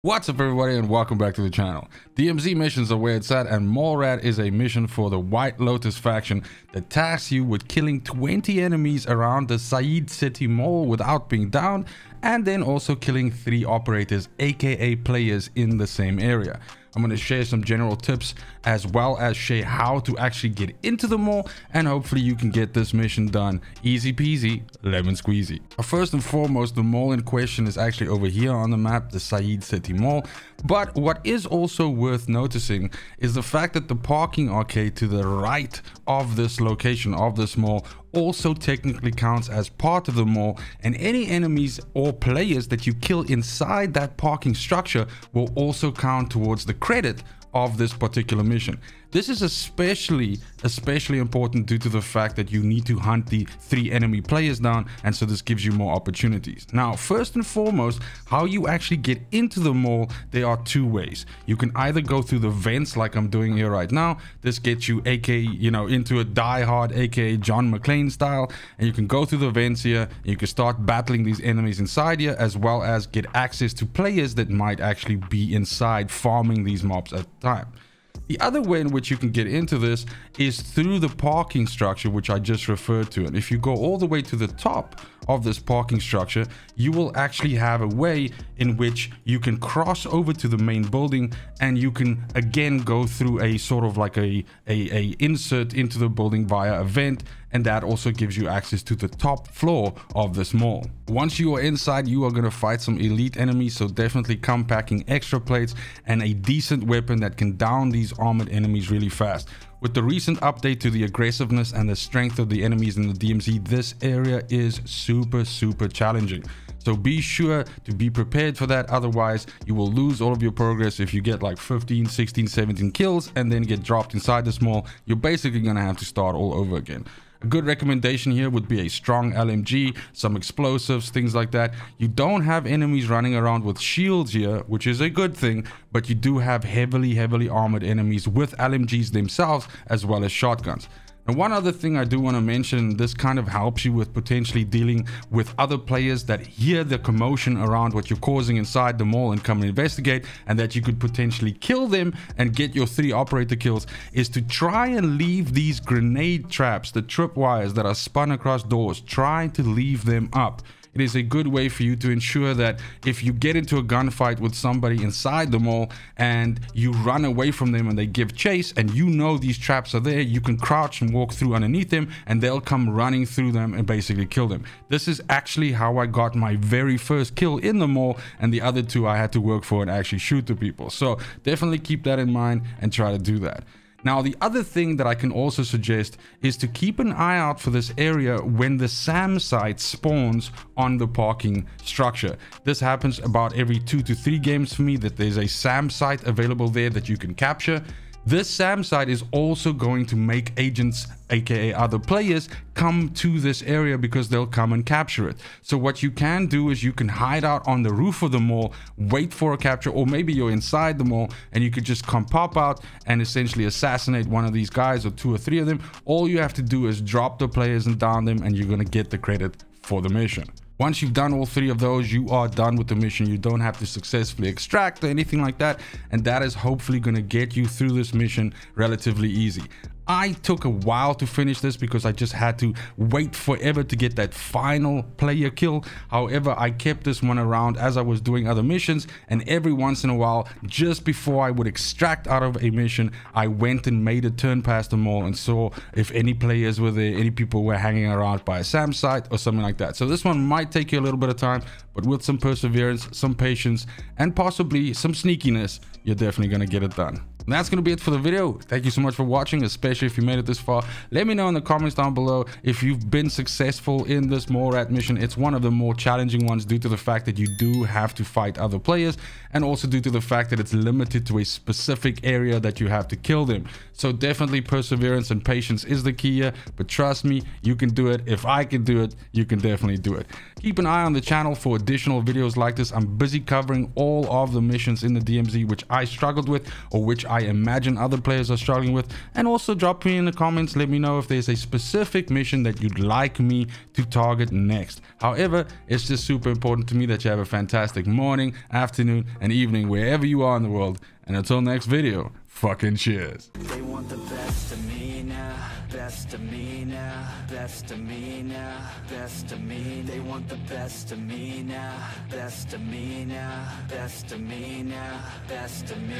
What's up everybody and welcome back to the channel. DMZ missions are where it's at, and Mall Rat is a mission for the White Lotus faction that tasks you with killing 20 enemies around the Said City Mall without being down, and then also killing 3 operators aka players in the same area. I'm going to share some general tips as well as share how to actually get into the mall, and hopefully you can get this mission done easy peasy lemon squeezy. First and foremost, the mall in question is actually over here on the map, the Said City Mall. But what is also worth noticing is the fact that the parking arcade to the right of this location of this mall also technically counts as part of the mall, and any enemies or players that you kill inside that parking structure will also count towards the credit of this particular mission. This is especially important due to the fact that you need to hunt the 3 enemy players down, and so this gives you more opportunities. Now, first and foremost, how you actually get into the mall, there are 2 ways. You can either go through the vents like I'm doing here right now. This gets you aka into a die-hard aka John McClane style, and you can go through the vents here and you can start battling these enemies inside here, as well as get access to players that might actually be inside farming these mobs at the time. The other way in which you can get into this is through the parking structure, which I just referred to. And if you go all the way to the top of this parking structure, you will actually have a way in which you can cross over to the main building, and you can again go through a sort of like a insert into the building via a vent, and that also gives you access to the top floor of this mall. Once you are inside, you are going to fight some elite enemies, so definitely come packing extra plates and a decent weapon that can down these armored enemies really fast. With the recent update to the aggressiveness and the strength of the enemies in the DMZ, this area is super challenging. So be sure to be prepared for that, otherwise you will lose all of your progress. If you get like 15, 16, 17 kills and then get dropped inside this mall, you're basically going to have to start all over again. A good recommendation here would be a strong LMG, some explosives, things like that. You don't have enemies running around with shields here, which is a good thing, but you do have heavily armored enemies with LMGs themselves as well as shotguns. And one other thing I do want to mention, this kind of helps you with potentially dealing with other players that hear the commotion around what you're causing inside the mall and come and investigate, and that you could potentially kill them and get your 3 operator kills, is to try and leave these grenade traps, the tripwires that are spun across doors. Try to leave them up. It is a good way for you to ensure that if you get into a gunfight with somebody inside the mall and you run away from them and they give chase and you know these traps are there, you can crouch and walk through underneath them and they'll come running through them and basically kill them. This is actually how I got my very first kill in the mall, and the other 2 I had to work for and actually shoot the people. So definitely keep that in mind and try to do that. Now, the other thing that I can also suggest is to keep an eye out for this area when the SAM site spawns on the parking structure. This happens about every 2 to 3 games for me, that there's a SAM site available there that you can capture. This SAM site is also going to make agents, aka other players, come to this area because they'll come and capture it. So what you can do is you can hide out on the roof of the mall, wait for a capture, or maybe you're inside the mall and you could just come pop out and essentially assassinate one of these guys, or 2 or 3 of them. All you have to do is drop the players and down them, and you're going to get the credit for the mission. Once you've done all 3 of those, you are done with the mission. You don't have to successfully extract or anything like that, and that is hopefully going to get you through this mission relatively easy. I took a while to finish this because I just had to wait forever to get that final player kill. However, I kept this one around as I was doing other missions, and every once in a while, just before I would extract out of a mission, I went and made a turn past the mall and saw if any players were there, any people were hanging around by a SAM site or something like that. So this one might take you a little bit of time, but with some perseverance, some patience, and possibly some sneakiness, you're definitely going to get it done. And that's going to be it for the video. Thank you so much for watching, especially if you made it this far. Let me know in the comments down below if you've been successful in this Mall Rat mission. It's one of the more challenging ones due to the fact that you do have to fight other players, and also due to the fact that it's limited to a specific area that you have to kill them. So definitely perseverance and patience is the key here, but trust me, you can do it. If I can do it, you can definitely do it. Keep an eye on the channel for additional videos like this. I'm busy covering all of the missions in the DMZ which I struggled with or which I imagine other players are struggling with. And also drop me in the comments, let me know if there's a specific mission that you'd like me to target next. However, it's just super important to me that you have a fantastic morning, afternoon, and evening wherever you are in the world. And until next video, fucking cheers. They want the best of me now, best of me now, best of me now, best of me. They want the best of me now, best of me now, best of me now, best of me.